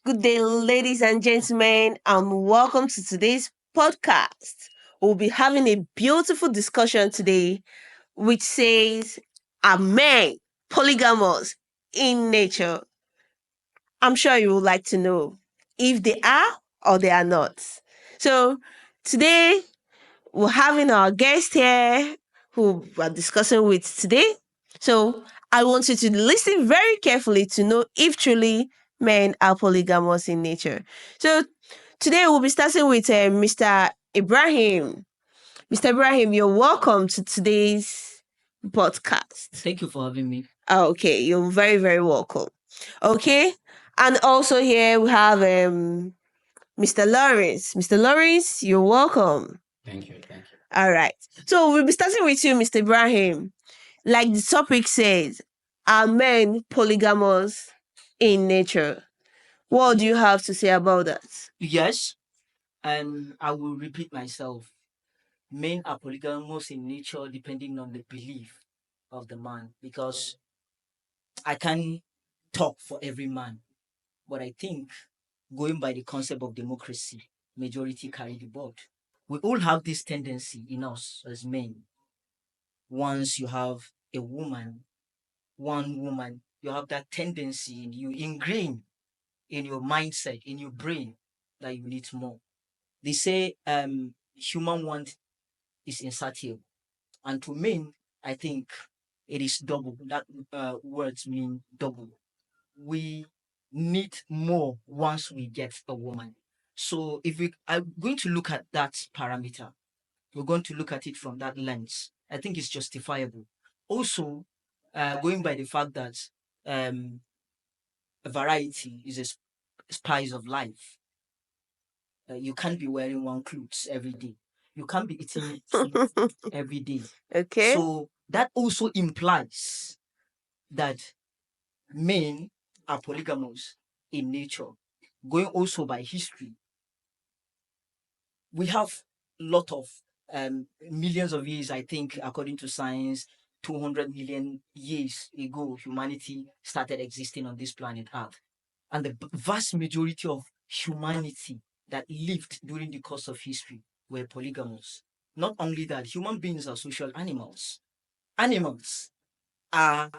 Good day, ladies and gentlemen, and welcome to today's podcast. We'll be having a beautiful discussion today, which says, are men polygamous in nature? I'm sure you would like to know if they are or they are not. So, today we're having our guest here who we're discussing with today. So I want you to listen very carefully to know if truly men are polygamous in nature. So today we'll be starting with Mr. Ibrahim. Mr. Ibrahim, you're welcome to today's podcast. Thank you for having me. Okay, you're very, very welcome. Okay, and also here we have Mr. Lawrence. Mr. Lawrence, you're welcome. Thank you. Thank you. All right. So we'll be starting with you, Mr. Ibrahim. Like the topic says, are men polygamous in nature? What do you have to say about that? Yes, and I will repeat myself. Men are polygamous in nature depending on the belief of the man because I can't talk for every man, but I think going by the concept of democracy, majority carry the vote. We all have this tendency in us as men. Once you have a woman, one woman, you have that tendency in you ingrained in your mindset, in your brain, that you need more. They say human want is insatiable. And to men, I think it is double. That words mean double. We need more once we get a woman. So if we are going to look at that parameter, we're going to look at it from that lens. I think it's justifiable. Also, going by the fact that um, variety is a spice of life. You can't be wearing one clothes every day. You can't be eating food every day. Okay. So that also implies that men are polygamous in nature. Going also by history, we have lot of millions of years, I think, according to science, 200 million years ago, humanity started existing on this planet Earth. And the vast majority of humanity that lived during the course of history were polygamous. Not only that, human beings are social animals. Animals are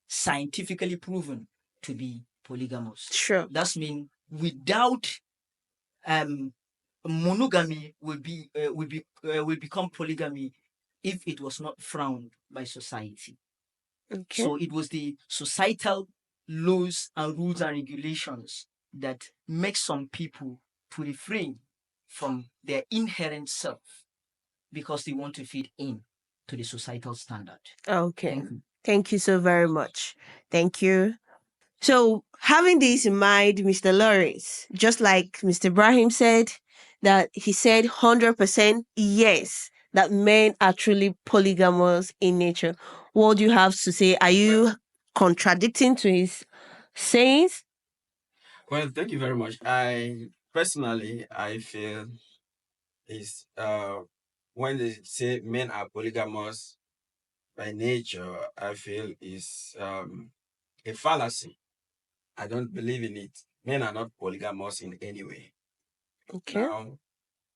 scientifically proven to be polygamous. Sure. That means without um, monogamy will become polygamy if it was not frowned by society. Okay. So it was the societal laws and rules and regulations that make some people to refrain from their inherent self because they want to fit in to the societal standard. Okay. Thank you. Thank you so very much. Thank you. So, having this in mind, Mr. Lawrence, just like Mr. Ibrahim said, that he said 100% yes, that men are truly polygamous in nature. What do you have to say? Are you contradicting to his sayings? Well, thank you very much. I feel is when they say men are polygamous by nature, I feel is a fallacy. I don't believe in it. Men are not polygamous in any way. Okay. Now,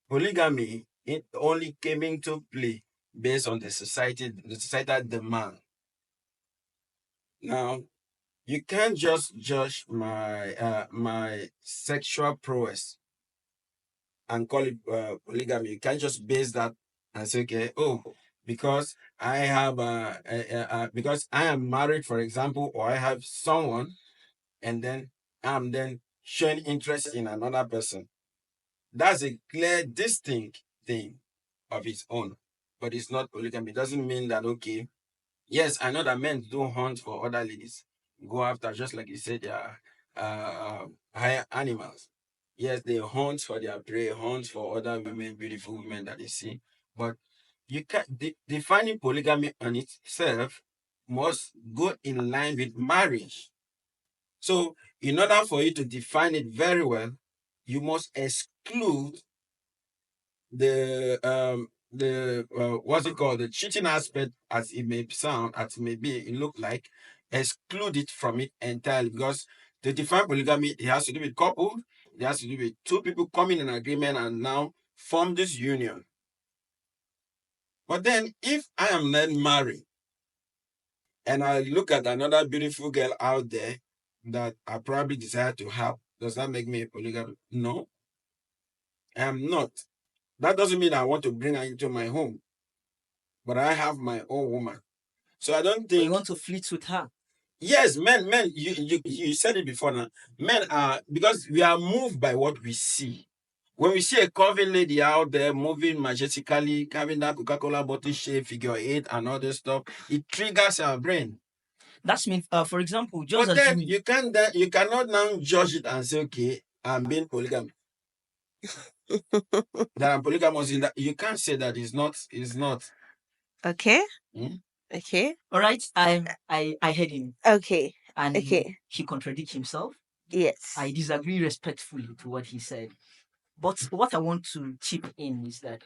polygamy it only came into play based on the societal demand. Now, you can't just judge my sexual prowess and call it polygamy. You can't just base that and say, okay, oh, because I have because I am married, for example, or I have someone, and then I'm then showing interest in another person. That's a clear, distinct thing of its own, but it's not polygamy. It doesn't mean that okay. Yes, I know that men do hunt for other ladies, go after, just like you said, they are higher animals. Yes, they hunt for their prey, hunt for other women, beautiful women that they see. But you can defining polygamy on itself must go in line with marriage. So, in order for you to define it very well, you must exclude the what's it called, the cheating aspect, as it may sound, as it may be, it look like, exclude it from it entirely, because To define polygamy, it has to do with couple. It has to do with two people coming in agreement and now form this union. But then, if I am then married and I look at another beautiful girl out there that I probably desire to have, does that make me a polygamist? No, I am not. That doesn't mean I want to bring her into my home, but I have my own woman. So I don't But you think. want to flirt with her. Yes, men, you said it before now. Men are, because we are moved by what we see. When we see a curvy lady out there moving majestically, having that Coca-Cola bottle shape, figure eight, and all this stuff, it triggers our brain. That's mean, for example, just But then assuming you cannot now judge it and say, okay, I'm being polygamous. That I'm polygamous in that you can't say that it's not. Okay. Hmm? Okay. all right, I heard him Okay. and Okay. he contradicts himself. Yes. I disagree respectfully to what he said. But what I want to chip in is that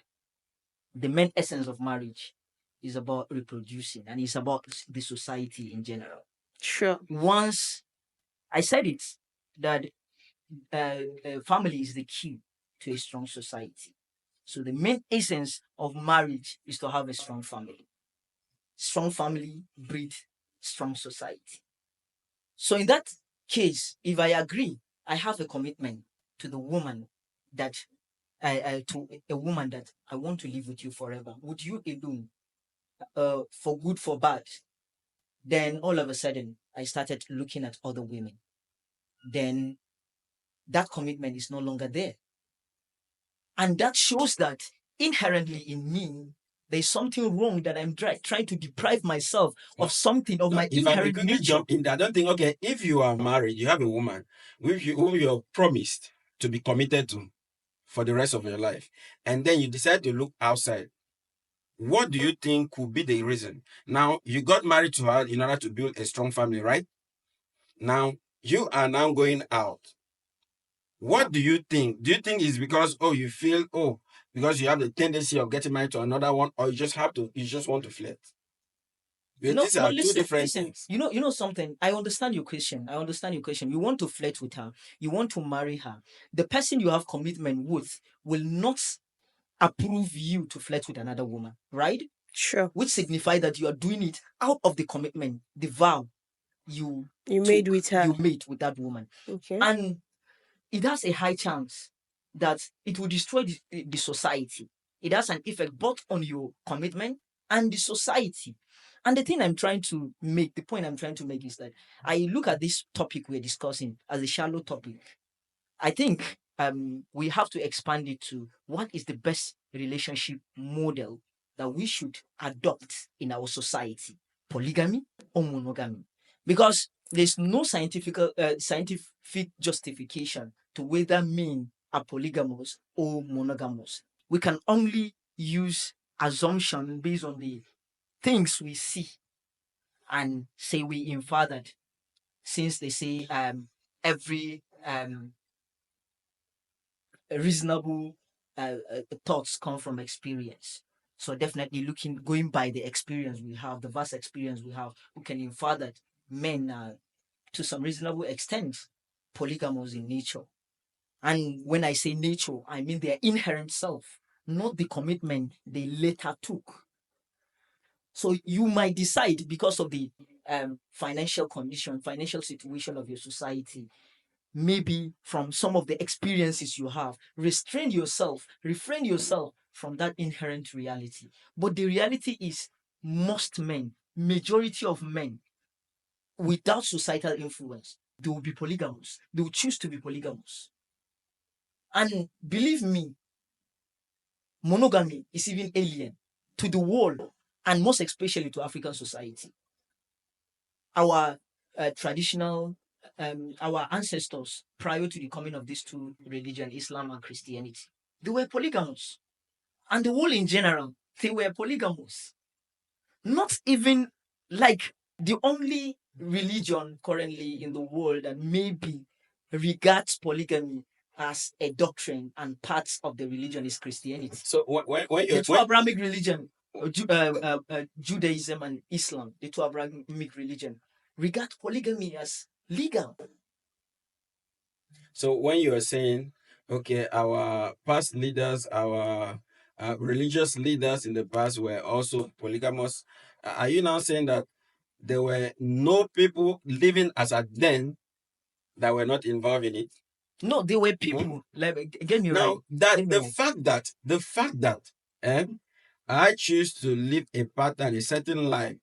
the main essence of marriage is about reproducing and it's about the society in general. Sure. Once I said it, that family is the key to a strong society. So the main essence of marriage is to have a strong family. Strong family breed strong society. So in that case, if I agree, I have a commitment to the woman that to a woman that I want to live with you forever, with you alone, for good, for bad. Then all of a sudden, I started looking at other women. Then that commitment is no longer there. And that shows that inherently in me, there's something wrong that I'm trying to deprive myself of something of my If I may inherent quickly nature. jump in there, I don't think, okay, if you are married, you have a woman whom you're promised to be committed to for the rest of your life, and then you decide to look outside, what do you think could be the reason? Now, you got married to her in order to build a strong family, right? Now, you are now going out. What do you think? Do you think it's because, oh, you feel, oh, because you have the tendency of getting married to another one, or you just want to flirt? Because No, these no, are two listen, different listen. things. You know something. I understand your question. I understand your question. You want to flirt with her. You want to marry her. The person you have commitment with will not approve you to flirt with another woman, right? Sure. Which signifies that you are doing it out of the commitment, the vow you made with her. you made with that woman, Okay. and it has a high chance that it will destroy the society. It has an effect both on your commitment and the society. And the thing I'm trying to make, the point I'm trying to make is that I look at this topic we're discussing as a shallow topic. I think we have to expand it to what is the best relationship model that we should adopt in our society, polygamy or monogamy, because there's no scientific justification to whether men are polygamous or monogamous. We can only use assumption based on the things we see and say we infer that, since they say every reasonable thoughts come from experience. So definitely going by the experience we have, the vast experience we have, we can infer that men are, to some reasonable extent, polygamous in nature. And when I say nature, I mean their inherent self, not the commitment they later took. So you might decide, because of the financial condition, financial situation of your society, maybe from some of the experiences you have, refrain yourself from that inherent reality. But the reality is, most men, majority of men, without societal influence, they will be polygamous. They will choose to be polygamous. And believe me, monogamy is even alien to the world, and most especially to African society. Our traditional our ancestors, prior to the coming of these two religions, Islam and Christianity, they were polygamous. And the world in general, they were polygamous. Not even like the only religion currently in the world that maybe regards polygamy as a doctrine and parts of the religion is Christianity. So when The two Abrahamic religion, Judaism and Islam, the two Abrahamic religion, regard polygamy as legal. So when you are saying, okay, our past leaders, our religious leaders in the past were also polygamous, are you now saying that there were no people living as at then that were not involved in it? No, they were people. Get me right. Now that Get me right. the fact that I choose to live a pattern, a certain life,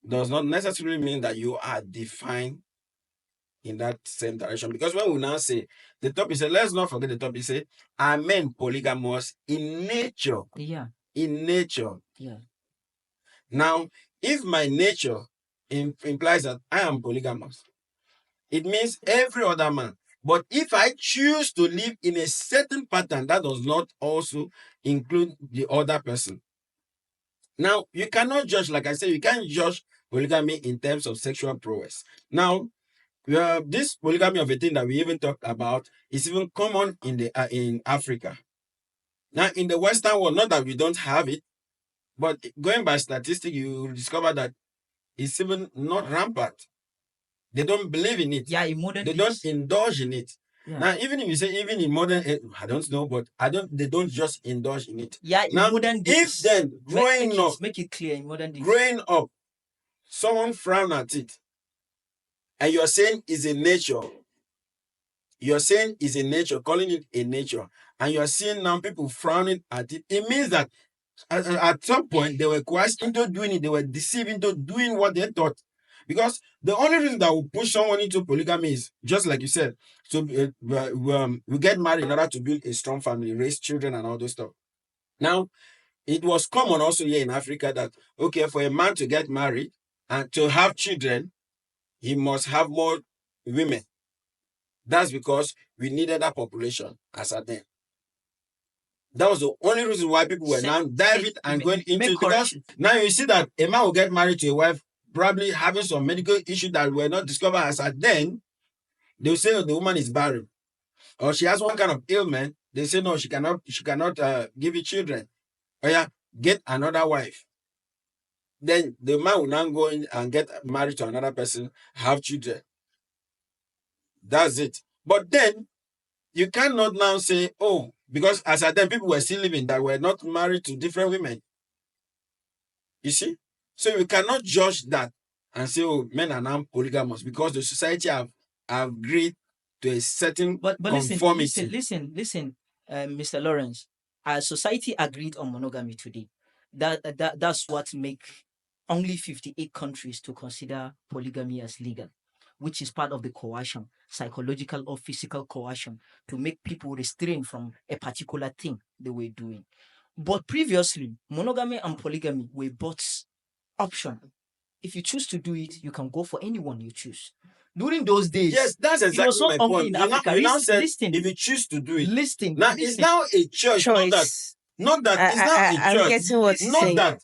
does not necessarily mean that you are defined in that same direction. Because when we now say the topic say, let's not forget the topic say, are men polygamous in nature? Yeah. In nature. Yeah. Now, if my nature implies that I am polygamous, it means every other man. But if I choose to live in a certain pattern, that does not also include the other person. Now, you cannot judge, like I said, you can't judge polygamy in terms of sexual prowess. Now, this polygamy of a thing that we even talked about is even common in Africa. Now, in the Western world, not that we don't have it, but going by statistics, you will discover that it's even not rampant. They don't believe in it. Yeah, in modern They days. don't indulge in it. Yeah. Now, even if you say even in modern, I don't know, but they don't just indulge in it. Yeah, in Now, modern days. if then make it clear in modern days. growing up, someone frown at it, and you're saying is a nature. You're saying is a nature, calling it a nature, and you're seeing now people frowning at it. It means that at some point they were coerced into doing it, they were deceived into doing what they thought. Because the only reason that will push someone into polygamy is, just like you said, so we get married in order to build a strong family, raise children, and all those stuff. Now, it was common also here in Africa that, okay, for a man to get married and to have children, he must have more women. That's because we needed that population as at then. That was the only reason why people were now diving and going into it. Because now you see that a man will get married to a wife, probably having some medical issues that were not discovered as at then. They will say, oh, the woman is barren, or she has one kind of ailment. They say no, she cannot give you children. Oh yeah, get another wife. Then the man will now go in and get married to another person, have children. That's it. But then you cannot now say, oh, because as at then people were still living that were not married to different women. You see? So you cannot judge that and say, oh, men are now polygamous because the society have agreed to a certain conformity. Listen, Mr. Lawrence. Our society agreed on monogamy today. That's what make only 58 countries to consider polygamy as legal, which is part of the coercion, psychological or physical coercion, to make people restrain from a particular thing they were doing. But previously, monogamy and polygamy were both option. If you choose to do it, you can go for anyone you choose. During those days, yes, that's exactly it was not my only point. in Africa. You now said Listen, if you choose to do it, now it's now a choice. Not that it's not a choice. I'm getting what you're not saying. that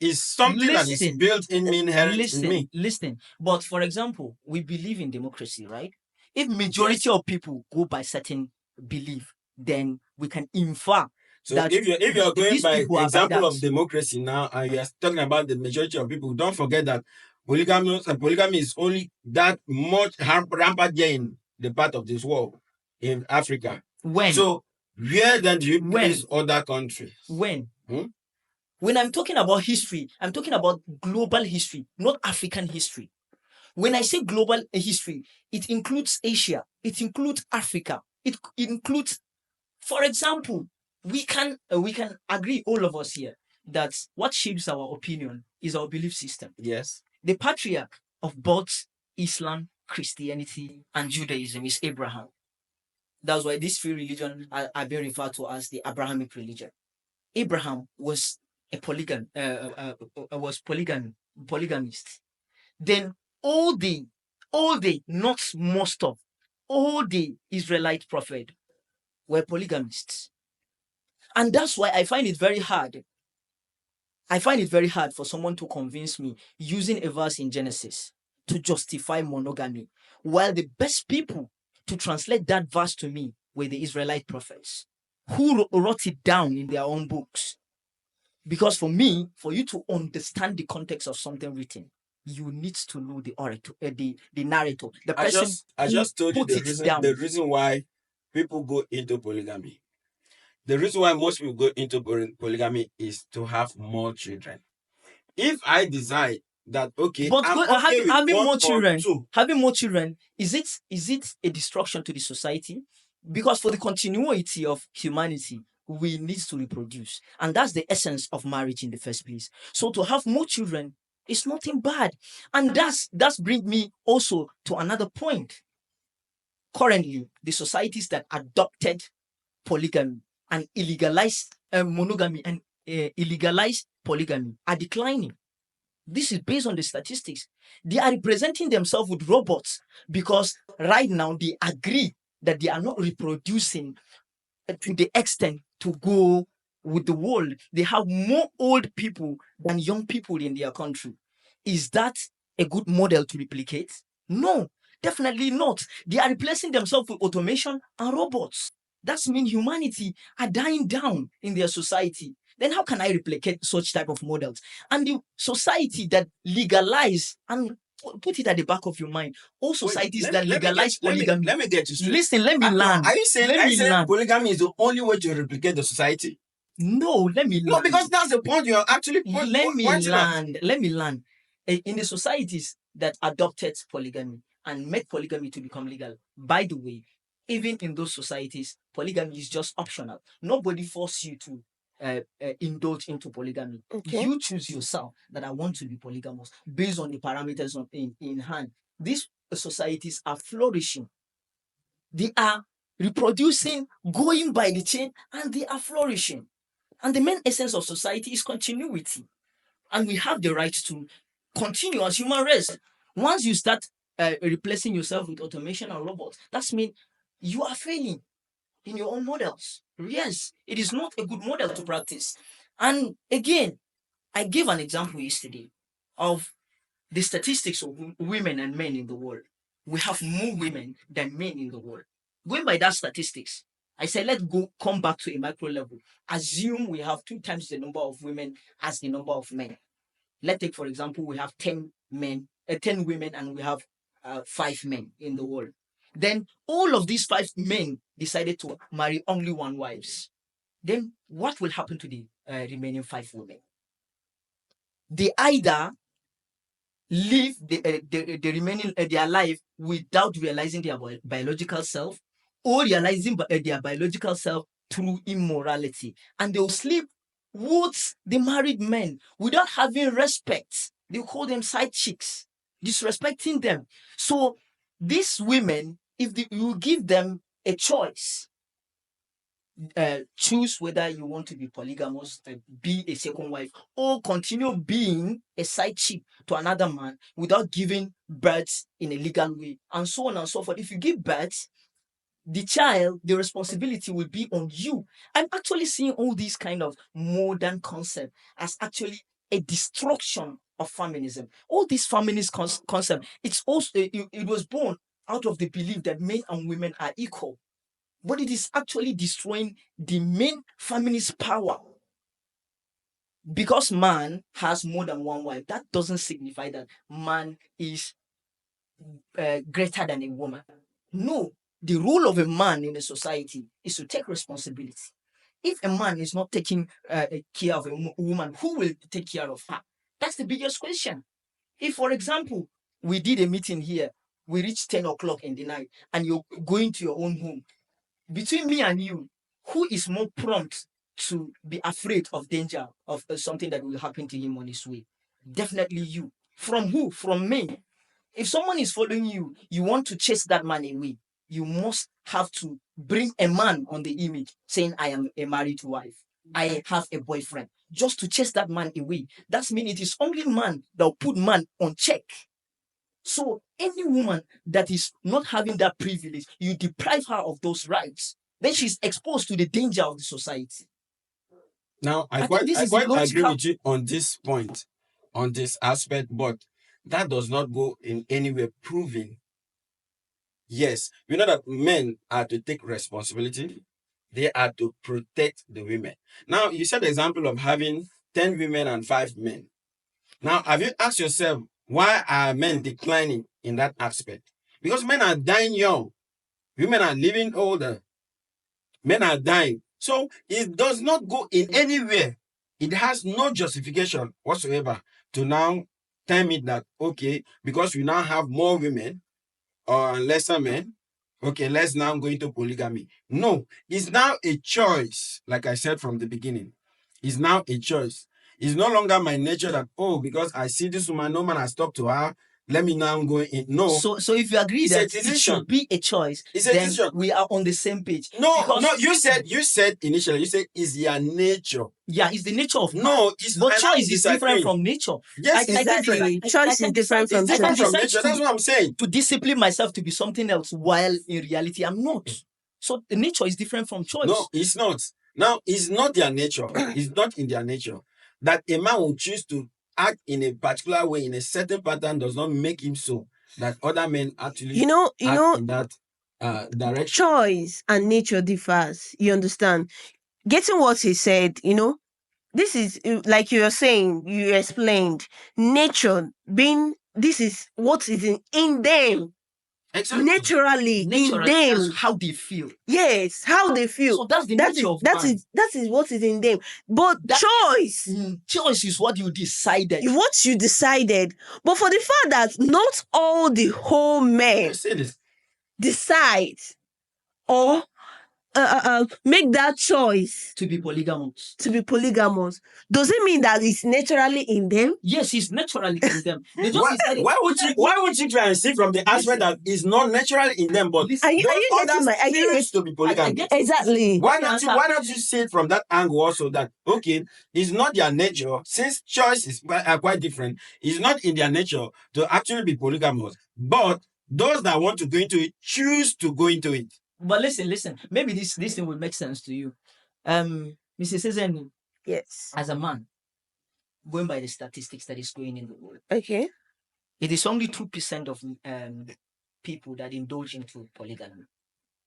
it's something that is built in me, inherent in me. Listen, but for example, we believe in democracy, right? If majority of people go by certain belief, then we can infer. So that if you're going these by people are example that. of democracy now, and you're talking about the majority of people, don't forget that polygamy is only that much rampant here in the part of this world, in Africa. When? So where then do you place other countries? When? When I'm talking about history, I'm talking about global history, not African history. When I say global history, it includes Asia, it includes Africa, it includes, for example, we can agree, all of us here, that what shapes our opinion is our belief system. Yes. The patriarch of both Islam, Christianity, and Judaism is Abraham. That's why these three religions are being referred to as the Abrahamic religion. Abraham was a polygamist. Then all the, not most of, all the Israelite prophets were polygamists. And that's why I find it very hard. For someone to convince me using a verse in Genesis to justify monogamy, while the best people to translate that verse to me were the Israelite prophets, who wrote it down in their own books. Because for me, for you to understand the context of something written, you need to know the orator, the narrator, the I person who just told you put it down. the reason why people go into polygamy. The reason why most people go into polygamy is to have more children. If I decide that okay, But I'm okay with having one more or children, two, is it a destruction to the society? Because for the continuity of humanity, we need to reproduce, and that's the essence of marriage in the first place. So to have more children is nothing bad, and that's bring me also to another point. Currently, the societies that adopted polygamy and illegalized monogamy and illegalized polygamy are declining. This is based on the statistics. They are representing themselves with robots because right now they agree that they are not reproducing to the extent to go with the world. They have more old people than young people in their country. Is that a good model to replicate? No, definitely not. They are replacing themselves with automation and robots. That means humanity are dying down in their society. Then how can I replicate such type of models? And the society that legalize and put it at the back of your mind, all societies that legalize polygamy. let me get you straight. Listen, let me No, land. are you saying Let me land. polygamy is the only way to replicate the society? No, let me No, land. because that's the point you're actually Let me pointing out. land. Let me land. In the societies that adopted polygamy and made polygamy to become legal, by the way, even in those societies, polygamy is just optional. Nobody force you to indulge into polygamy. Okay. You choose yourself that I want to be polygamous based on the parameters in hand. These societies are flourishing. They are reproducing, going by the chain, and they are flourishing. And the main essence of society is continuity. And we have the right to continue as human race. Once you start replacing yourself with automation and robots, that means you are failing in your own models. Yes, it is not a good model to practice. And again, I gave an example yesterday of the statistics of women and men in the world. We have more women than men in the world. Going by that statistics, I said, let's come back to a micro level. Assume we have 2 times the number of women as the number of men. Let's take, for example, we have 10 women and we have 5 men in the world. Then all of these 5 men decided to marry only one wives. Then what will happen to the remaining 5 women? They either live the remaining their life without realizing their biological self, or realizing their biological self through immorality, and they'll sleep with the married men without having respect. They call them side chicks, disrespecting them. So these women, if you give them a choice, choose whether you want to be polygamous, be a second wife, or continue being a side chick to another man without giving birth in a legal way, and so on and so forth. If you give birth, the child, the responsibility will be on you. I'm actually seeing all these kind of modern concept as actually a destruction of feminism. All this feminist concept, it's also it was born out of the belief that men and women are equal. But it is actually destroying the main feminist power. Because man has more than one wife, that doesn't signify that man is greater than a woman. No, the role of a man in a society is to take responsibility. If a man is not taking care of a woman, who will take care of her? That's the biggest question. If, for example, we did a meeting here, we reached 10 o'clock in the night, and you're going to your own home, between me and you, who is more prompt to be afraid of danger of something that will happen to him on his way? Definitely you. From who? From me. If someone is following you, you want to chase that man away, you must have to bring a man on the image saying, I am a married wife, I have a boyfriend, just to chase that man away. That means it is only man that will put man on check. So any woman that is not having that privilege, you deprive her of those rights, then she's exposed to the danger of the society. Now, I think this I is the quite agree logical. with you on this point, on this aspect, but that does not go in any way proving. Yes, we know that men are to take responsibility. They are to protect the women. Now, you said the example of having 10 women and 5 men. Now, have you asked yourself, Why are men declining in that aspect? Because men are dying young, women are living older, men are dying. So it does not go in anywhere. It has no justification whatsoever to now tell me that, okay, because we now have more women or lesser men, okay, let's now go into polygamy. No, it's now a choice, like I said from the beginning. It's now a choice. It's no longer my nature that, oh, because I see this woman, no man has talked to her, let me now go in. No. So if you agree It's a that it decision. should be a choice, It's a then decision. we are on the same page. No, Because- no, you said initially, you said it's their nature. Yeah, it's the nature of man. No, it's But and I'm choice is different disagreeing. from nature. Yes, it's Exactly. different. Choice can is different decide- from It's I can different from decide nature. to- That's what I'm saying. to discipline myself to be something else while in reality I'm not. So the nature is different from choice. No, it's not. Now, it's not their nature. It's not in their nature. That a man will choose to act in a particular way, in a certain pattern, does not make him so. That other men actually You know, act in that direction. choice and nature differs. You understand? Getting what he said, this is like you were saying, you explained nature being this is what is in them. Exactly. Naturally in Naturally, them. that's how they feel. Yes, how they feel. So that's the that nature is of that man. is what is in them. But That- choice, Choice is what you decided. what you decided. But for the fact that not all the whole men You say this. decide or make that choice to be polygamous. does it mean that it's naturally in them? Yes, it's naturally in them. They just decided. Why would you try and see from the aspect that is not natural in them, but Listen, Are you those getting others choose to be polygamous? Exactly. Why not you see it from that angle also that okay, it's not their nature, since choice is quite different, it's not in their nature to actually be polygamous, but those that want to go into it choose to go into it. But listen. Maybe this thing will make sense to you. Mrs. Sezen, Yes. as a man, going by the statistics that is going in the world, Okay. it is only 2% of people that indulge into polygamy.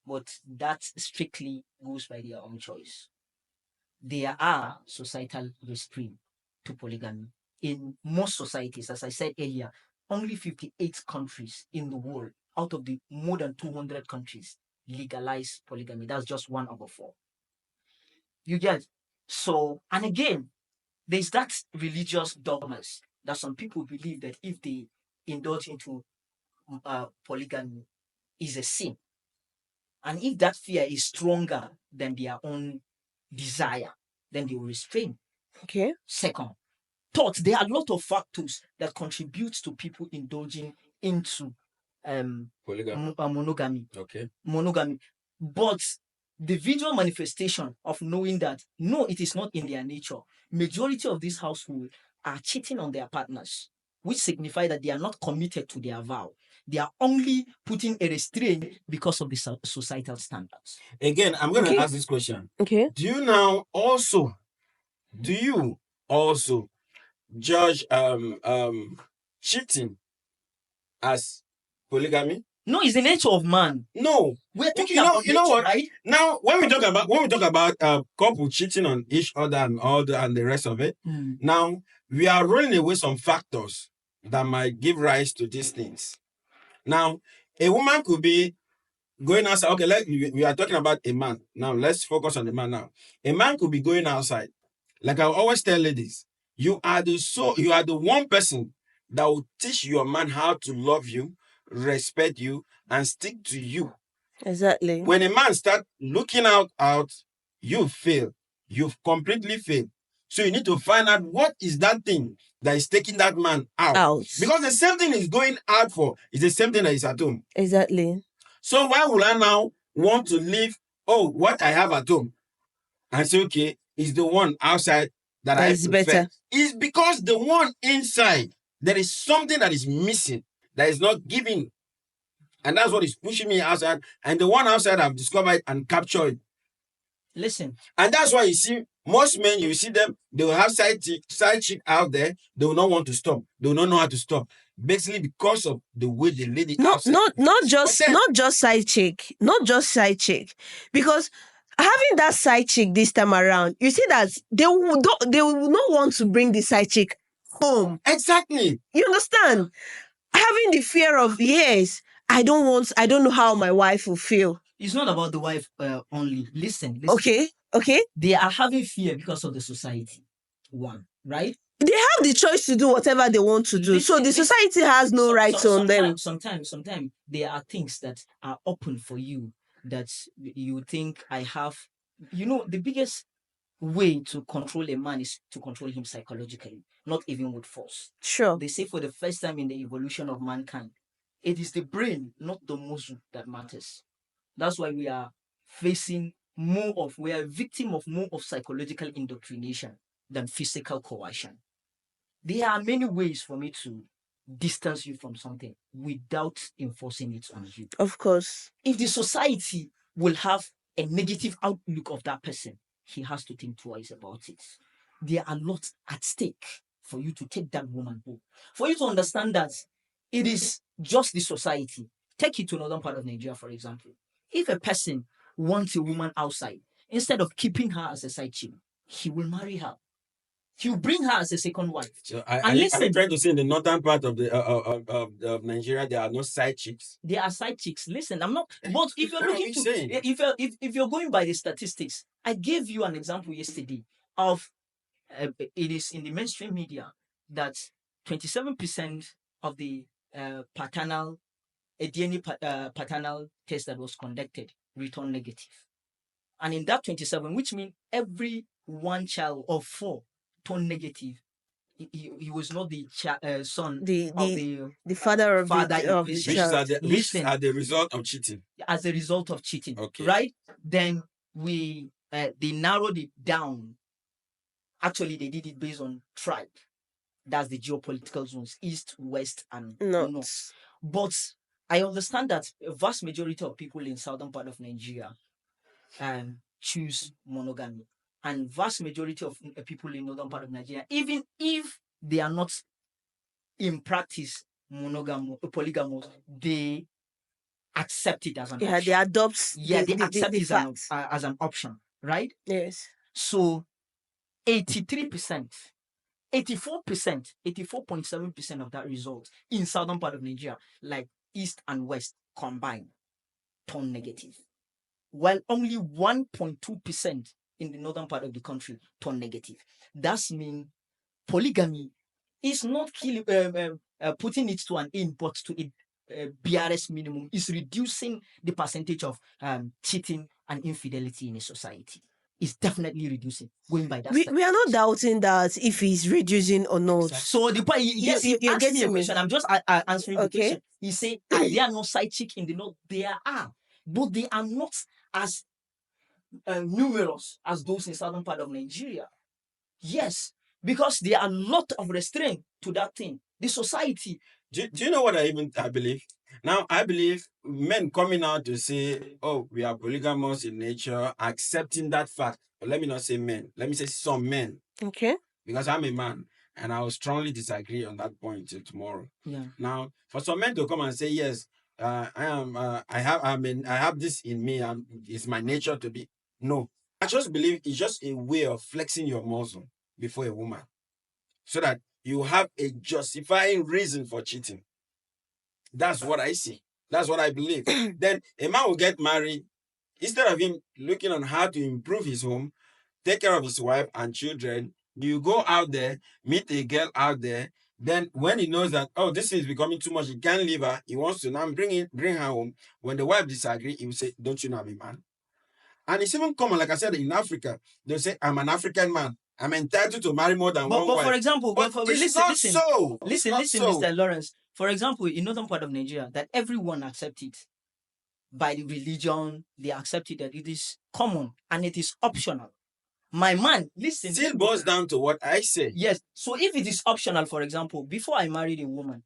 But that strictly goes by their own choice. There are societal restraints to polygamy. In most societies, as I said earlier, only 58 countries in the world out of the more than 200 countries legalize polygamy. That's just 1/4. You get? So, and again, there's that religious dogmas that some people believe that if they indulge into polygamy is a sin. And if that fear is stronger than their own desire, then they will restrain. Okay. Second, third, there are a lot of factors that contribute to people indulging into Polygamy. monogamy. Okay. Monogamy. But the visual manifestation of knowing that, no, it is not in their nature. Majority of these households are cheating on their partners, which signify that they are not committed to their vow. They are only putting a restraint because of the societal standards. Again, I'm going to Okay. ask this question. Okay. Do you also judge cheating as polygamy? No, it's the nature of man. No. We're talking You know about nature, what? right? Now, when we talk about couple cheating on each other and the rest of it, now we are rolling away some factors that might give rise to these things. Now, a woman could be going outside. Okay, we are talking about a man. Now, let's focus on the man now. A man could be going outside. Like I always tell ladies, you are the one person that will teach your man how to love you, respect you, and stick to you. Exactly. When a man start looking out, you fail. You've completely failed. So you need to find out what is that thing that is taking that man out. Because the same thing is going out for is the same thing that is at home. Exactly. So why would I now want to leave what I have at home and say, okay, it's the one outside that I is prefer. better. It's because the one inside, there is something that is missing, that is not giving. And that's what is pushing me outside. And the one outside I've discovered and captured. Listen. And that's why you see most men, you see them, they will have side chick out there. They will not want to stop. They will not know how to stop. Basically because of the way the lady Not just side chick. Not just side chick. Because having that side chick this time around, you see that they will not want to bring the side chick home. Exactly. You understand? Having the fear of, yes, I don't know how my wife will feel. It's not about the wife only. Listen. Okay. They are having fear because of the society. One, right? They have the choice to do whatever they want to do. So the society has no rights on them. Sometimes there are things that are open for you that you think I have. The biggest way to control a man is to control him psychologically, not even with force. Sure. They say for the first time in the evolution of mankind, it is the brain, not the muscle, that matters. That's why we are a victim of more of psychological indoctrination than physical coercion. There are many ways for me to distance you from something without enforcing it on you. Of course. If the society will have a negative outlook of that person, he has to think twice about it. There are lots at stake for you to take that woman home. For you to understand that it is just the society. Take it to another part of Nigeria, for example. If a person wants a woman outside, instead of keeping her as a side chick, he will marry her. He'll bring her as a second wife. So are you trying to say in the northern part of the of Nigeria there are no side chicks? There are side chicks. Listen, I'm not. But if you're looking to, saying? if you're going by the statistics, I gave you an example yesterday of it is in the mainstream media that 27% of the paternal DNA paternal test that was conducted returned negative, and in that 27, which means every one child of 4 turned negative. He was not the son of the father of the child. Which are the result of cheating. As a result of cheating, okay. Right? Then they narrowed it down. Actually, they did it based on tribe. That's the geopolitical zones, east, west, and north. But I understand that a vast majority of people in southern part of Nigeria choose monogamy, and vast majority of people in northern part of Nigeria, even if they are not in practice polygamous, they accept it as an option. They adopt. They accept it as an option, right? Yes. So 83%, 84%, 84.7% of that result in southern part of Nigeria, like east and west combined, turn negative, while only 1.2% in the northern part of the country turn negative. That's mean polygamy is not putting it to an end, but to a BRS minimum, is reducing the percentage of cheating and infidelity in a society. It's definitely reducing. Going by that, we are not doubting that if he's reducing or not. Exactly. So the point, yes, you're getting me a question. I'm just answering the question. He say, are there no side chick in the north? There are, but they are not as numerous as those in southern part of Nigeria. Yes, because there are a lot of restraint to that thing. The society. Do you know what I believe? Now, I believe men coming out to say, oh, we are polygamous in nature, accepting that fact. But let me not say men. Let me say some men. Okay. Because I'm a man and I will strongly disagree on that point till tomorrow. Yeah. Now, for some men to come and say, yes, I have this in me, it's my nature to be. No. I just believe it's just a way of flexing your muscle before a woman, so that you have a justifying reason for cheating. That's what I see. That's what I believe. Then a man will get married, instead of him looking on how to improve his home, take care of his wife and children, you go out there, meet a girl out there. Then when he knows that, oh, this is becoming too much, he can't leave her, he wants to now bring her home. When the wife disagrees, he will say, don't you know I'm a man? And it's even common, like I said, in Africa, they'll say, I'm an African man. I'm entitled to marry more than one wife. But for example, listen, Mr. Lawrence. For example, in northern part of Nigeria, that everyone accepts it by the religion, they accept it that it is common and it is optional. My man, listen. Still boils down to what I say. Yes. So if it is optional, for example, before I married a woman,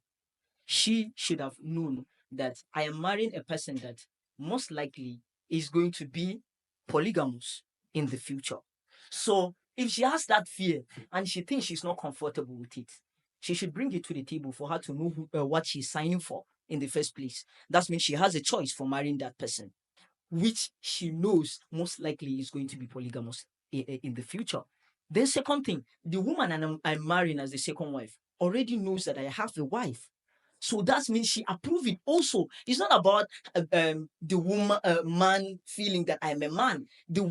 she should have known that I am marrying a person that most likely is going to be polygamous in the future. So if she has that fear and she thinks she's not comfortable with it, she should bring it to the table for her to know what she's signing for in the first place. That means she has a choice for marrying that person, which she knows most likely is going to be polygamous in the future. Then second thing, the woman I'm marrying as the second wife already knows that I have a wife. So that means she approves it. Also, it's not about the woman, man feeling that I'm a man. The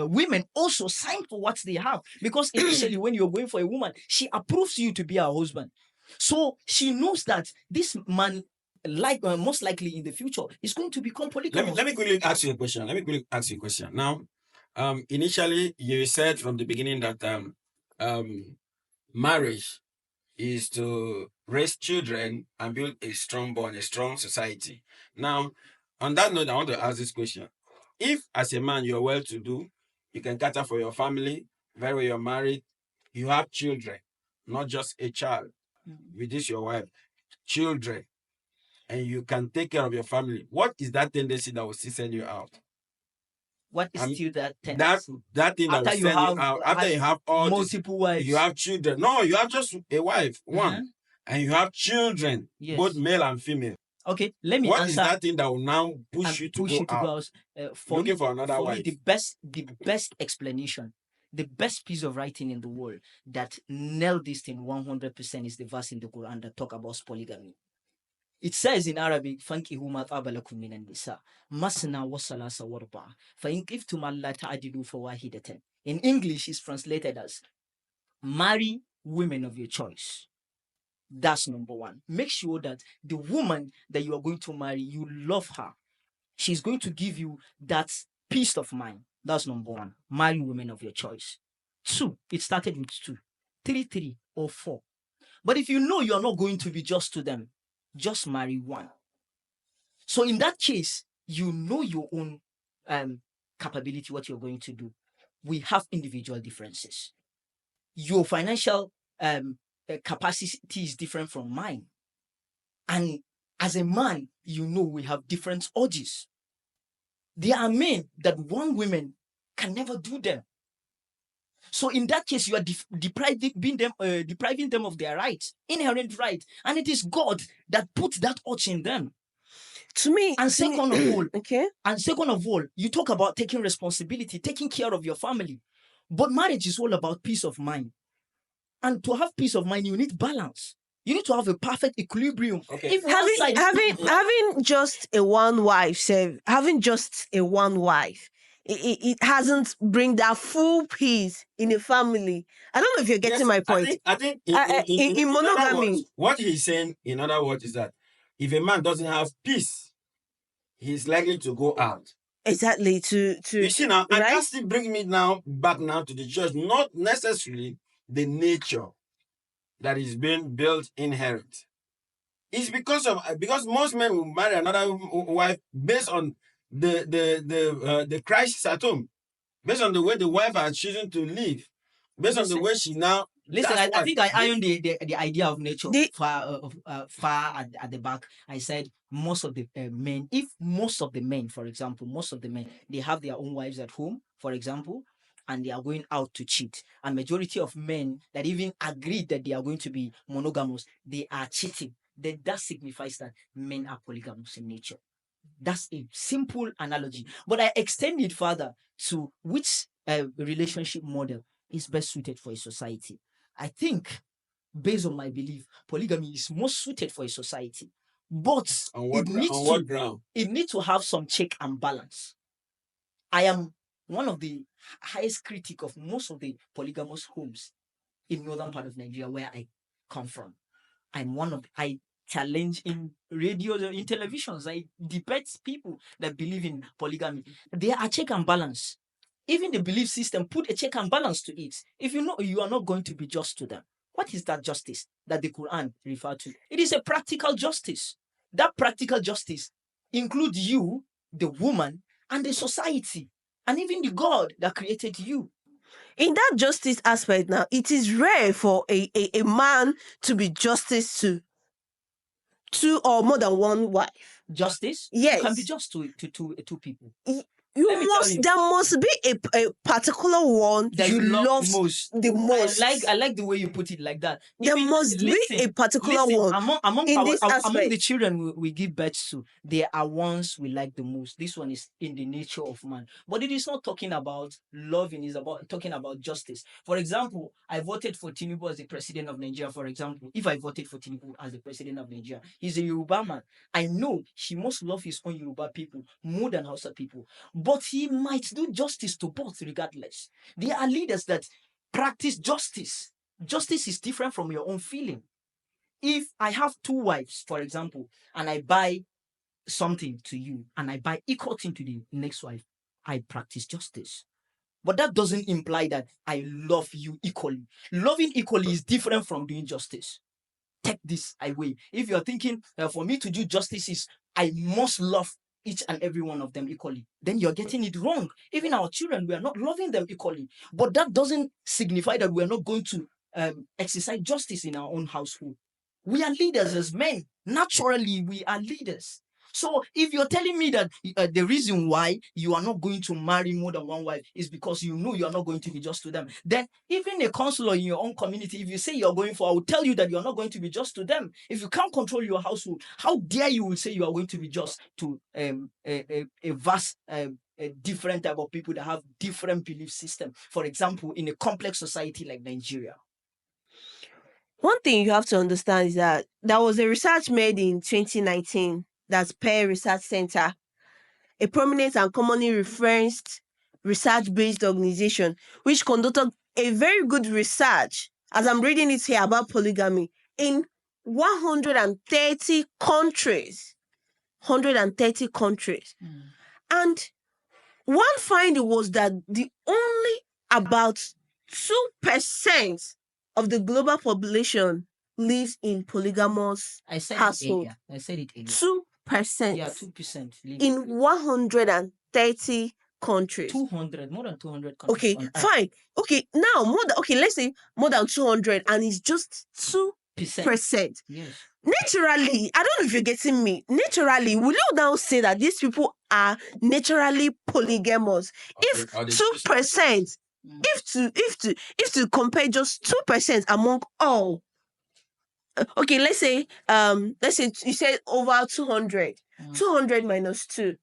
women also sign for what they have, because initially when you're going for a woman, she approves you to be her husband. So she knows that this man, most likely in the future, is going to become polygamous. Let me quickly ask you a question. Now, initially you said from the beginning that marriage is to raise children and build a strong bond, a strong society. Now, on that note, I want to ask this question. If as a man you're well to do, you can cater for your family, very well you're married, you have children, not just a child, with this your wife, children, and you can take care of your family, what is that tendency that will still send you out? What is still that tendency? That thing that will After you send you have out after you have all this, multiple wives. you have children. No, you have just a wife, one, Uh-huh. and you have children, Yes. both male and female. Okay, let me What answer. is that thing that will now push you to go out? For Looking me, for another for me, wife. the best explanation, the best piece of writing in the world that nailed this thing 100% is the verse in the Quran that talk about polygamy. It says in Arabic, "Fankihu ma taba lakum minan nisa, masna wa salasa wa ruba', fa in khiftum alla ta'dilu fawahidatan." In English, it's translated as, marry women of your choice. That's number one. Make sure that the woman that you are going to marry, you love her. She's going to give you that peace of mind. That's number one. Marry women of your choice. Two, it started with two. Three, or four. But if you know you're not going to be just to them, just marry one. So in that case, you know your own capability, what you're going to do. We have individual differences. Your financial capacity is different from mine. And as a man, you know we have different urges. There are men that want women can never do them. So in that case, you are depriving them of their rights, inherent right, and it is God that put that urge in them. To me, And second of all, okay. And second of all, you talk about taking responsibility, taking care of your family, but marriage is all about peace of mind. And to have peace of mind, you need balance. You need to have a perfect equilibrium. Okay. If one side, Having just a one wife, say having just a one wife, it hasn't bring that full peace in a family. I don't know if you're getting my point. I think in other monogamy, words, what he's saying, in other words, is that if a man doesn't have peace, he's likely to go out. exactly. To You see now, and right? that still brings me back now to the church, not necessarily the nature that is being built inherent. It's because most men will marry another wife based on the crisis at home, based on the way the wife has chosen to live, based on the way she now. Listen, I think I ironed the idea of nature The- far at the back. I said most of the men, if most of the men, for example, most of the men, they have their own wives at home, for example, and they are going out to cheat. And majority of men that even agree that they are going to be monogamous, they are cheating. Then that signifies that men are polygamous in nature. That's a simple analogy. But I extend it further to which relationship model is best suited for a society. I think, based on my belief, polygamy is most suited for a society. But On what ground? It needs to have some check and balance. I am one of the highest critic of most of the polygamous homes in northern part of Nigeria where I come from. I challenge in radio, in televisions. I debate people that believe in polygamy. There are check and balance. Even the belief system put a check and balance to it. If you know you are not going to be just to them, what is that justice that the Quran referred to? It is a practical justice. That practical justice includes you, the woman, and the society, and even the God that created you. in that justice aspect, now it is rare for a man to be justice to two or more than one wife. Justice? Yes. You can be just to two people. There must be a particular one that you love most. the most. I like the way you put it like that. There must be a particular one among in this among aspect. the children we give birth to. There are ones we like the most. This one is in the nature of man, but it is not talking about loving. It's about talking about justice. For example, I voted for Tinubu as the president of Nigeria. For example, if I voted for Tinubu as the president of Nigeria, he's a Yoruba man. I know he must love his own Yoruba people more than Hausa people, but he might do justice to both regardless. There are leaders that practice justice. Justice is different from your own feeling. If I have two wives, for example, and I buy something to you and I buy equal thing to the next wife, I practice justice. But that doesn't imply that I love you equally. Loving equally is different from doing justice. Take this away. If you're thinking for me to do justice is I must love each and every one of them equally, then you're getting it wrong. Even our children, we are not loving them equally. But that doesn't signify that we're not going to exercise justice in our own household. We are leaders as men. Naturally, we are leaders. So if you're telling me that the reason why you are not going to marry more than one wife is because you know you are not going to be just to them, then even a counselor in your own community, if you say you're going for, I will tell you that you're not going to be just to them. If you can't control your household, how dare you will say you are going to be just to a vast a different type of people that have different belief system. For example, in a complex society like Nigeria. One thing you have to understand is that there was a research made in 2019, that's Pear Research Center, a prominent and commonly referenced research-based organization, which conducted a very good research, as I'm reading it here, about polygamy in 130 countries. 130 countries. And one finding was that the only about 2% of the global population lives in polygamous household. I said it earlier. 2%. Yeah, 2%. In 130 countries. 200, more than 200 countries. Okay, fine. Okay, now let's say more than 200, and it's just 2%. Yes. Naturally, I don't know if you're getting me. Naturally, will you now say that these people are naturally polygamous? If 2%, if to compare just 2% among all, okay, let's say you said over 200. 200 minus 2.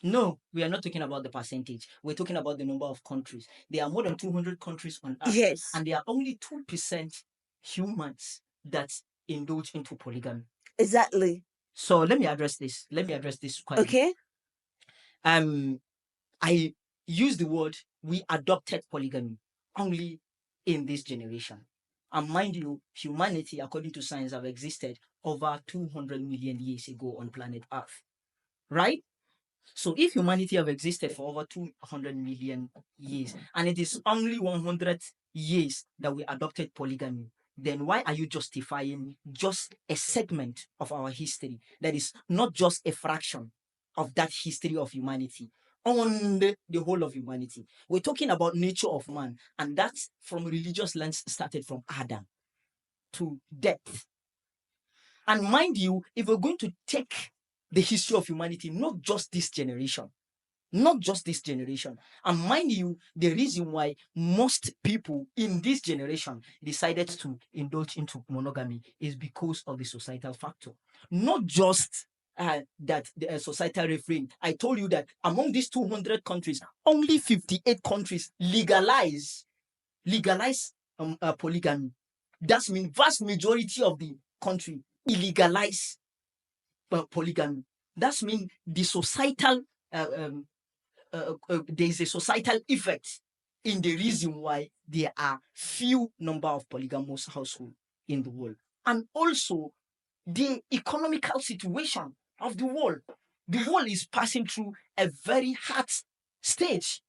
No, we are not talking about the percentage. We're talking about the number of countries. There are more than 200 countries on Earth. Yes. And there are only 2% humans that indulge into polygamy. Exactly. So let me address this. Quietly. Okay. I use the word we adopted polygamy only in this generation. And mind you, humanity, according to science, have existed over 200 million years ago on planet Earth. Right? So if humanity have existed for over 200 million years, and it is only 100 years that we adopted polygamy, then why are you justifying just a segment of our history that is not just a fraction of that history of humanity on the whole of humanity? We're talking about nature of man, and that's from religious lens started from Adam to death. And mind you, if we're going to take the history of humanity, not just this generation, and mind you, the reason why most people in this generation decided to indulge into monogamy is because of the societal factor. Not just that the societal refrain. I told you that among these 200 countries, only 58 countries legalize polygamy. That means vast majority of the country illegalize polygamy. That means the societal there is a societal effect in the reason why there are few number of polygamous households in the world, and also the economical situation of the world. The world is passing through a very hard stage.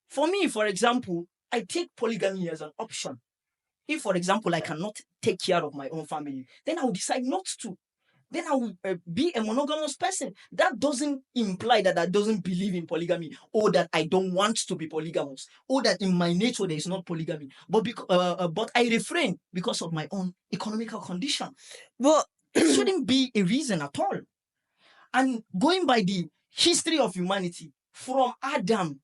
For me, for example, I take polygamy as an option. If, for example, I cannot take care of my own family, then I will decide not to. Then I will be a monogamous person. That doesn't imply that I don't believe in polygamy, or that I don't want to be polygamous, or that in my nature there is not polygamy. But I refrain because of my own economical condition. But it shouldn't be a reason at all. And going by the history of humanity, from Adam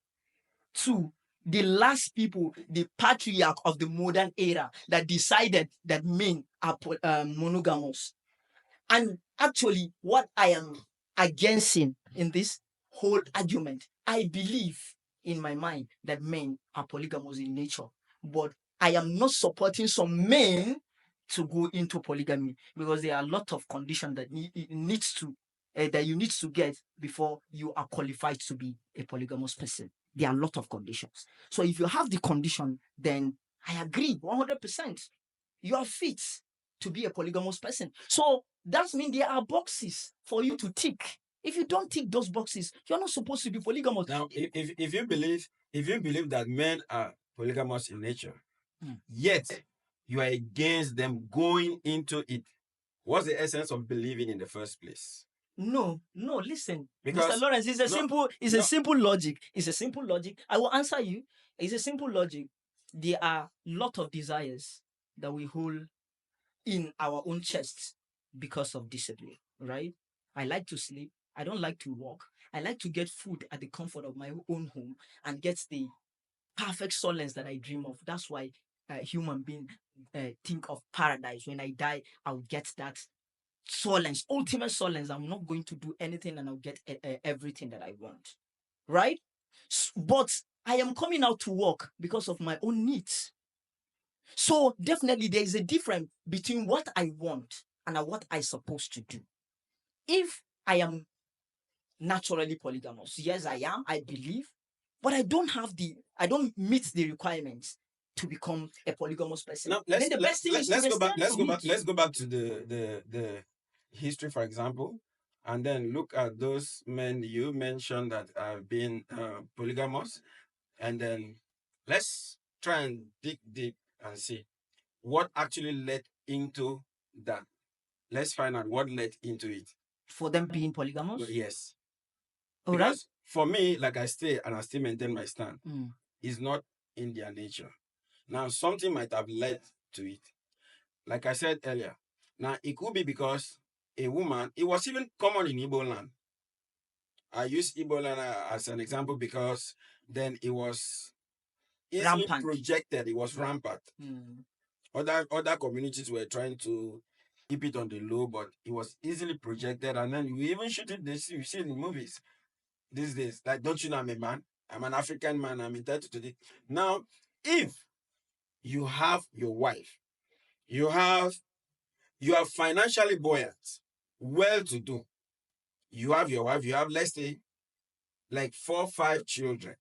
to the last people, the patriarch of the modern era that decided that men are monogamous. And actually, what I am against in this whole argument, I believe in my mind that men are polygamous in nature, but I am not supporting some men to go into polygamy because there are a lot of conditions that needs to that you need to get before you are qualified to be a polygamous person. There are a lot of conditions. So if you have the condition, then I agree 100%. You are fit to be a polygamous person. So that means there are boxes for you to tick. If you don't tick those boxes, you're not supposed to be polygamous. Now, if you believe that men are polygamous in nature, Hmm. yet you are against them going into it, what's the essence of believing in the first place? No, listen. Because Mr. Lawrence, it's a simple logic. It's a simple logic. I will answer you. It's a simple logic. There are a lot of desires that we hold in our own chests because of discipline, right? I like to sleep. I don't like to walk. I like to get food at the comfort of my own home and get the perfect solace that I dream of. That's why human being think of paradise. When I die, I'll get that solace, ultimate solace. I'm not going to do anything and I'll get everything that I want, right? But I am coming out to work because of my own needs. So definitely there is a difference between what I want and what I'm supposed to do. If I am naturally polygamous, yes, I am, I believe, but I don't meet the requirements to become a polygamous person. Now Then the best thing is to let's go back. abstain from it. Let's go back to the history, for example, and then look at those men you mentioned that have been polygamous, and then let's try and dig deep and see what actually led into that. Let's find out what led into it. For them being polygamous? Yes. All right. Because for me, like I stay and I still maintain my stand, Mm. is not in their nature. Now, something might have led to it. Like I said earlier, now it could be because a woman, it was even common in Igbo land. I use Igbo land as an example because then it was easily Rampant. projected, it was rampant. Mm. Other communities were trying to keep it on the low, but it was easily projected. And then you even shoot it, you see in the movies these days. Like, don't you know I'm a man? I'm an African man. I'm entitled to this. Now, if you have your wife, you are financially buoyant, well to do. You have your wife, you have, let's say, like 4 5 children.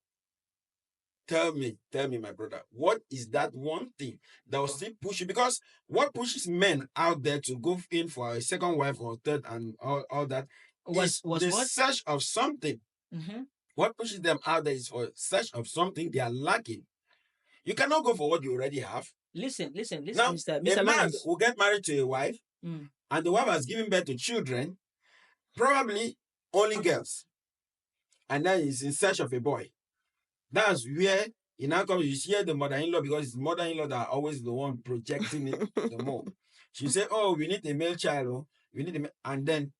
Tell me, my brother, what is that one thing that will still push you? Because what pushes men out there to go in for a second wife or third and all that is the what? search of something. Mm-hmm. What pushes them out there is for search of something they are lacking. You cannot go for what you already have. Listen, Now, Mr. a man Lawrence. will get married to a wife, Mm. and the wife has given birth to children, probably only girls, and then he's in search of a boy. That's where he now comes. You hear the mother-in-law, because it's mother-in-law that are always the one projecting it the more. She say, "Oh, we need a male child. Oh, we need a male," and then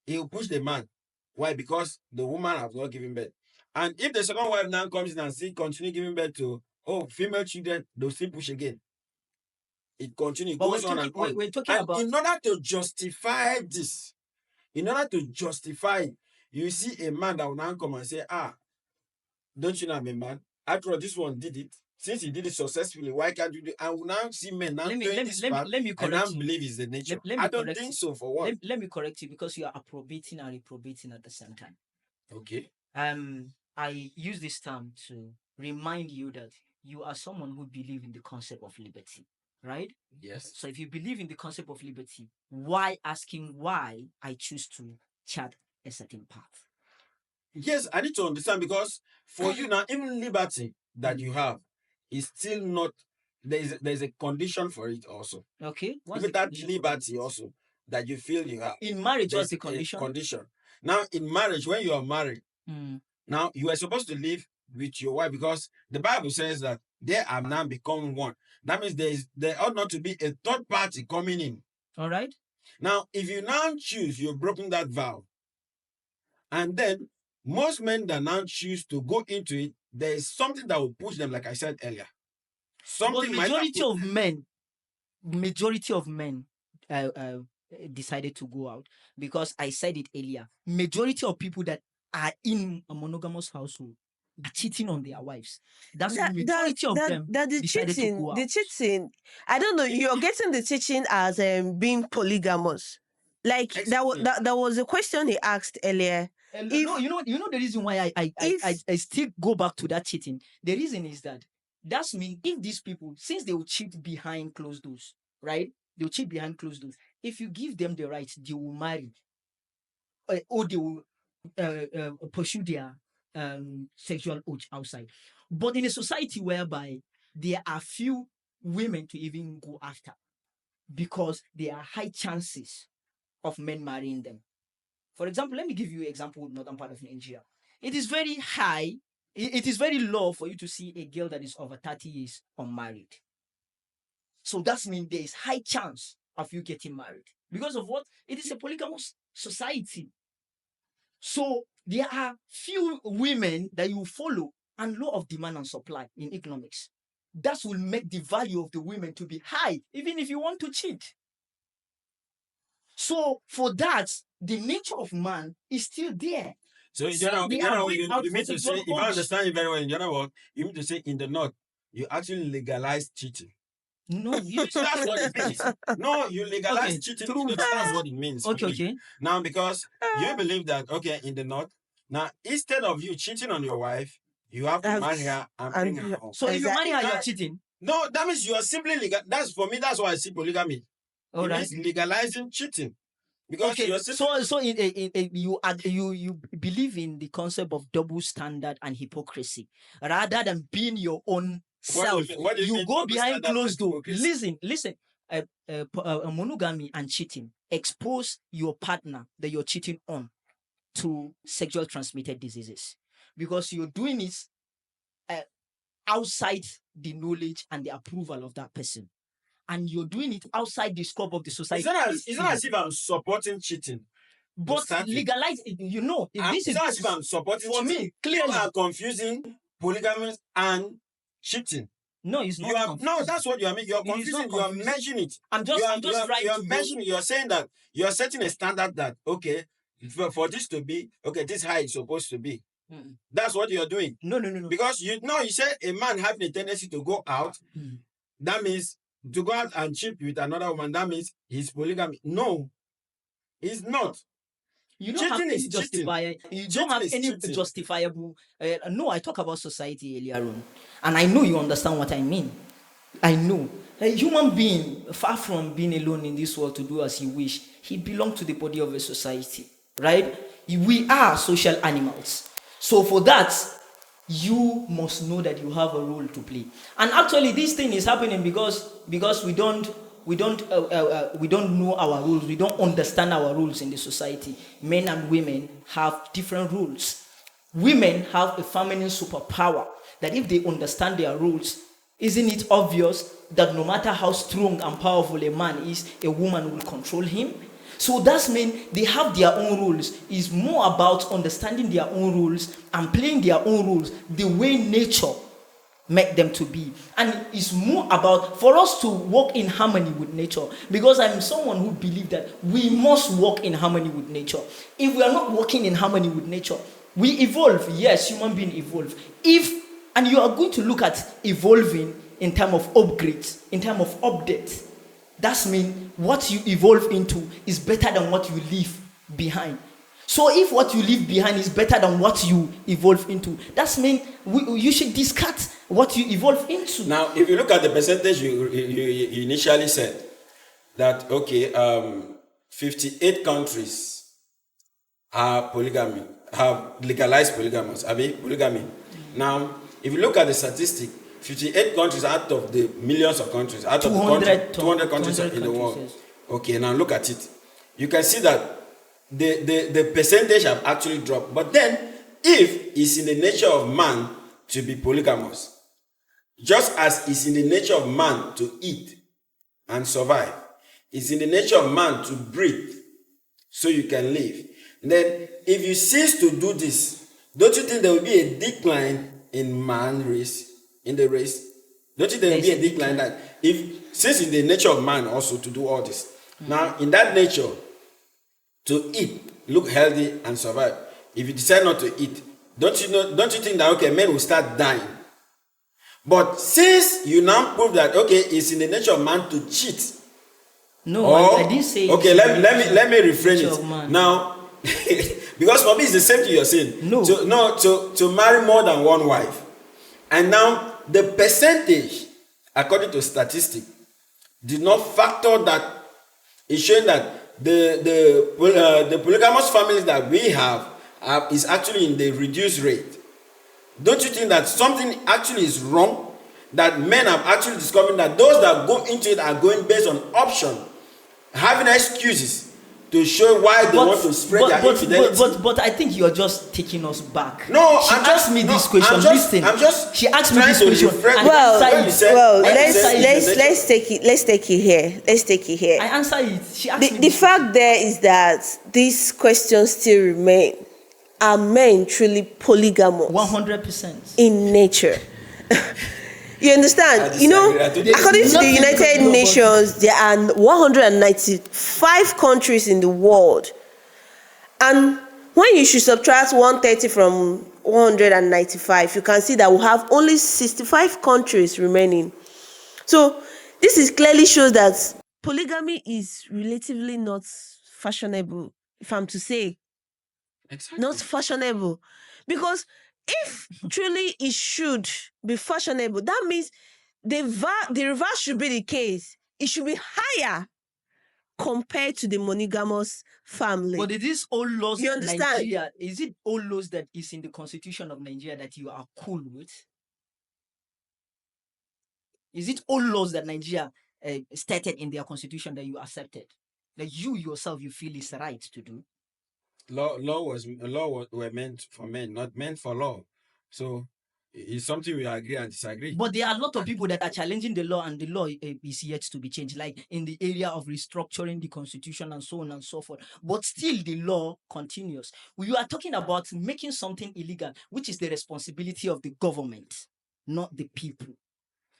he'll push the man. Why? Because the woman has not given birth. And if the second wife now comes in and still continue giving birth to female children, they'll still push again. It continues, But goes on and on. we're talking And about. in order to justify this, you see a man that will now come and say, don't you know I'm a man? After all, this one did it. Since he did it successfully, why can't you do it? I will now see men now doing this part, let me and now correct you. believe it's the nature. Let me I don't correct think you. so, for what? Let me correct you because you are approbating and reprobating at the same time. Okay. I use this term to remind you that you are someone who believes in the concept of liberty, right? Yes. So if you believe in the concept of liberty, why asking why I choose to chart a certain path? Yes, I need to understand, because for you now, even liberty that you have is still not, there's a condition for it also. Okay. Even that liberty also that you feel you have. In marriage, what's there's the condition? a condition. Now, in marriage, when you are married, Mm. now you are supposed to live with your wife, because the Bible says that they have now become one. That means there ought not to be a third party coming in. All right. Now, if you now choose, you've broken that vow, and then most men that now choose to go into it, there is something that will push them, like I said earlier. But Something might have majority of men decided to go out, because I said it earlier. Majority of people that are in a monogamous household are cheating on their wives. That's why majority of them the decided to go out. cheating. I don't know. You're getting the cheating as being polygamous. Like Explain. that was a question he asked earlier. No, you know the reason why I still go back to that cheating. The reason is that that's mean if these people, since they will cheat behind closed doors, right? They will cheat behind closed doors. If you give them the right, they will marry, or they will pursue their sexual urge outside. But in a society whereby there are few women to even go after, because there are high chances of men marrying them. For example, let me give you an example with northern part of Nigeria. It is very high, it is very low for you to see a girl that is over 30 years unmarried. So that means there is high chance of you getting married. Because of what? It is a polygamous society. So there are few women that you follow, and law of demand and supply in economics. That will make the value of the women to be high, even if you want to cheat. So for that, the nature of man is still there. So So they are going out you for mean to say, sexual if I urge. understand you very well, in general word, you mean to say in the north, you actually legalize cheating. No, you That's what it means. No, you legalize Okay, cheating. true. That's what it means. Okay, really. okay. Now, because you believe that, okay, in the north, now instead of you cheating on your wife, you have to marry her and bring her home. So if you marry her, you're That- cheating. No, that means you are simply legal. That's for me. That's why I see polygamy. All It right. means legalizing cheating, because Okay. you're simply So you believe in the concept of double standard and hypocrisy, rather than being your own self. What do you mean go double behind standard closed and door. hypocrisy? Listen. Monogamy and cheating expose your partner that you're cheating on to sexual transmitted diseases, because you're doing it uh, outside the knowledge and the approval of that person, and you're doing it outside the scope of the society. It's not as if I'm supporting cheating. But legalize it, if this It's is not as if I'm supporting for cheating. me, clearly. You are confusing polygamy and cheating. No, it's You not are no, that's what you are making. You're It is not confusing. You are confusing. measuring it. I'm just trying you are to measuring. You are saying that you are setting a standard that okay, for this to be okay, this is how it's supposed to be. Mm. That's what you are doing. No. Because you say a man having a tendency to go out, that means to go out and cheat with another woman, that means he's polygamy. No, he's not. You don't Cheating have any is cheating. justifier. You Cheating don't have is any cheating. justifiable. No, I talk about society earlier on, and I know you understand what I mean. I know a human being, far from being alone in this world to do as he wish, he belongs to the body of a society, right? We are social animals. So for that, you must know that you have a role to play. And actually, this thing is happening because we don't know our rules. We don't understand our rules in the society. Men and women have different rules. Women have a feminine superpower that if they understand their rules, isn't it obvious that no matter how strong and powerful a man is, a woman will control him? So that means they have their own rules. It's more about understanding their own rules and playing their own rules the way nature make them to be. And it's more about for us to work in harmony with nature, because I'm someone who believes that we must work in harmony with nature. If we are not working in harmony with nature, we evolve. Yes, human beings evolve. And you are going to look at evolving in terms of upgrades, in terms of updates. That means what you evolve into is better than what you leave behind. So if what you leave behind is better than what you evolve into, that means you should discard what you evolve into. Now, if you look at the percentage you initially said, that, okay, 58 countries have legalized polygamy. Now, if you look at the statistic, 58 countries out of the millions of countries, out of 200 countries in the world. Yes. Okay, now look at it. You can see that the percentage have actually dropped. But then, if it's in the nature of man to be polygamous, just as it's in the nature of man to eat and survive, it's in the nature of man to breathe so you can live. Then, if you cease to do this, don't you think there will be a decline in man race, in the race? Don't you think there will be There's a a decline decline. that if, since it's the nature of man also to do all this, now in that nature, to eat, look healthy and survive. If you decide not to eat, don't you think that okay, men will start dying? But since you now prove that okay, it's in the nature of man to cheat, No, or I didn't say okay, it's in the let me reframe nature of it man. now. Because for me it's the same thing you're saying. No. To marry more than one wife, and now the percentage according to statistic did not factor that. It's showing that the polygamous families that we have is actually in the reduced rate. Don't you think that something actually is wrong? That men have actually discovered that those that go into it are going based on option, having excuses to show why they want to spread their infidelity. but I think you're just taking us back. No, She asked me this question. I'm just She asked me trying this to question. refresh- And Well, I When you answered said- it. well, when you let's said it's the nature- let's take it here. Let's take it here. I answered it. She asked The, me the this fact there is that these questions still remain. Are men truly polygamous 100%. in nature? You I understand? You know, disagree. I totally according to the Nothing United to do about Nations, there are 195 countries in the world. And when you should subtract 130 from 195, you can see that we have only 65 countries remaining. So this is clearly shows that polygamy is relatively not fashionable, if I'm to say. Exactly. Not fashionable. Because if truly it should be fashionable, that means the reverse should be the case. It should be higher compared to the monogamous family. But it is all laws You understand? Nigeria. Is it all laws that is in the constitution of Nigeria that you are cool with? Is it all laws that Nigeria stated in their constitution that you accepted? That you yourself you feel is right to do? Law were meant for men, not meant for law. So it's something we agree and disagree. But there are a lot of people that are challenging the law, and the law is yet to be changed, like in the area of restructuring the constitution and so on and so forth. But still, the law continues. We are talking about making something illegal, which is the responsibility of the government, not the people,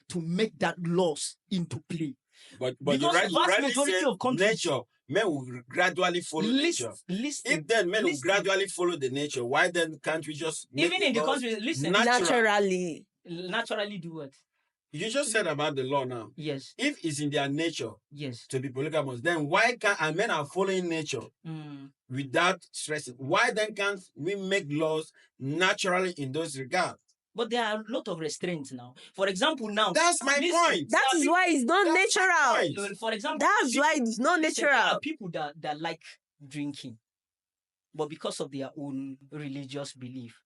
to make that laws into play. But you Because vast rightly majority said of countries- nature, men will gradually follow nature. Listen, If then men will listen. gradually follow the nature, why then can't we just make Even in the laws country, listen, Naturally. naturally do what? You just said about the law now. Yes, If it's in their nature yes. to be polygamous, then why can't, and men are following nature Mm. without stressing? Why then can't we make laws naturally in those regards? But there are a lot of restraints now. For example, now That's my listen, point. That is why it's not That's my natural. point. for example, That's why it's not listen, there natural. are people that like drinking, but because of their own religious belief,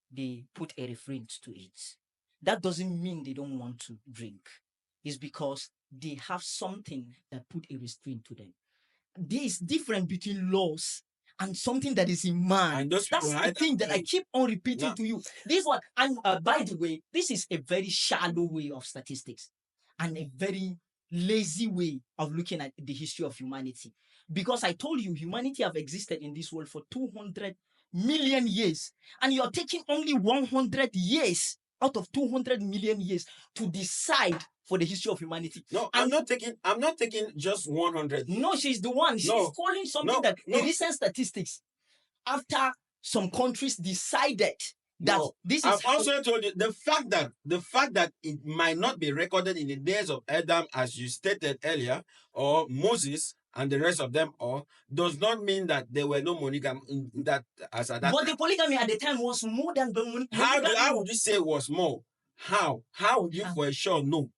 they put a restraint to it. That doesn't mean they don't want to drink. It's because they have something that put a restraint to them. There is difference between laws and something that is in man. And those That's people the hide thing that I keep on repeating No. to you. This one, and by the way, this is a very shallow way of statistics and a very lazy way of looking at the history of humanity. Because I told you, humanity have existed in this world for 200 million years, and you're taking only 100 years out of 200 million years to decide for the history of humanity. No, I'm not taking just 100. No, she's the one. She's No, calling something no, that no. the recent statistics after some countries decided that No, this is I've how- also told you the fact that it might not be recorded in the days of Adam, as you stated earlier, or Moses and the rest of them, all does not mean that there were no monogamy in that as at that. but the polygamy at the time was more than the How would you say it was more? How would you for sure know?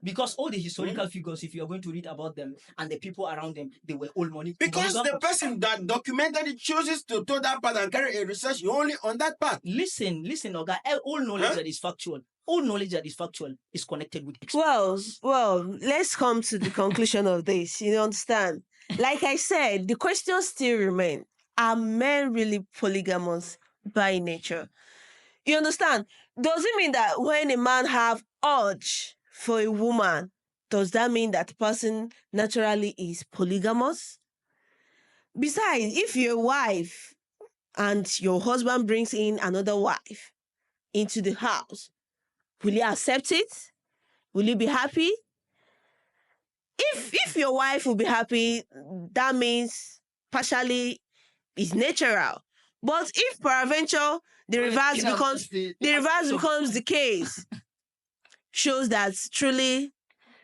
because all the historical figures, if you are going to read about them and the people around them, they were all money. Because the person that documented it chooses to toe that path and carry a research only on that path. Listen, Oga, all knowledge that is factual, all knowledge that is factual is connected with Well, let's come to the conclusion of this. You understand? Like I said, the question still remains: are men really polygamous by nature? You understand? Does it mean that when a man have urge for a woman, does that mean that the person naturally is polygamous? Besides, if you're a wife and your husband brings in another wife into the house, will you accept it? Will you be happy? If your wife will be happy, that means partially is natural. But if peradventure the reverse becomes the case, shows that truly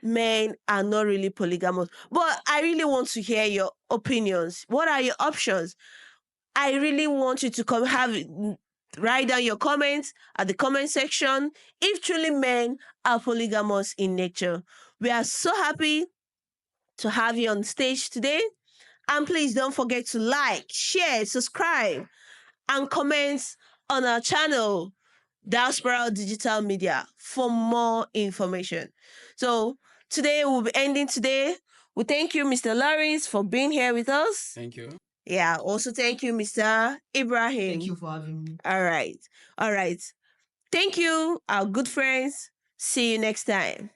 men are not really polygamous. But I really want to hear your opinions. What are your options? I really want you to write down your comments at the comment section if truly men are polygamous in nature. We are so happy to have you on stage today. And please don't forget to like, share, subscribe, and comment on our channel, Diaspora Digital Media, for more information. So today we'll be ending today. We thank you, Mr. Lawrence, for being here with us. Thank you. Yeah, also thank you, Mr. Ibrahim. Thank you for having me. All right. All right. Thank you, our good friends. See you next time.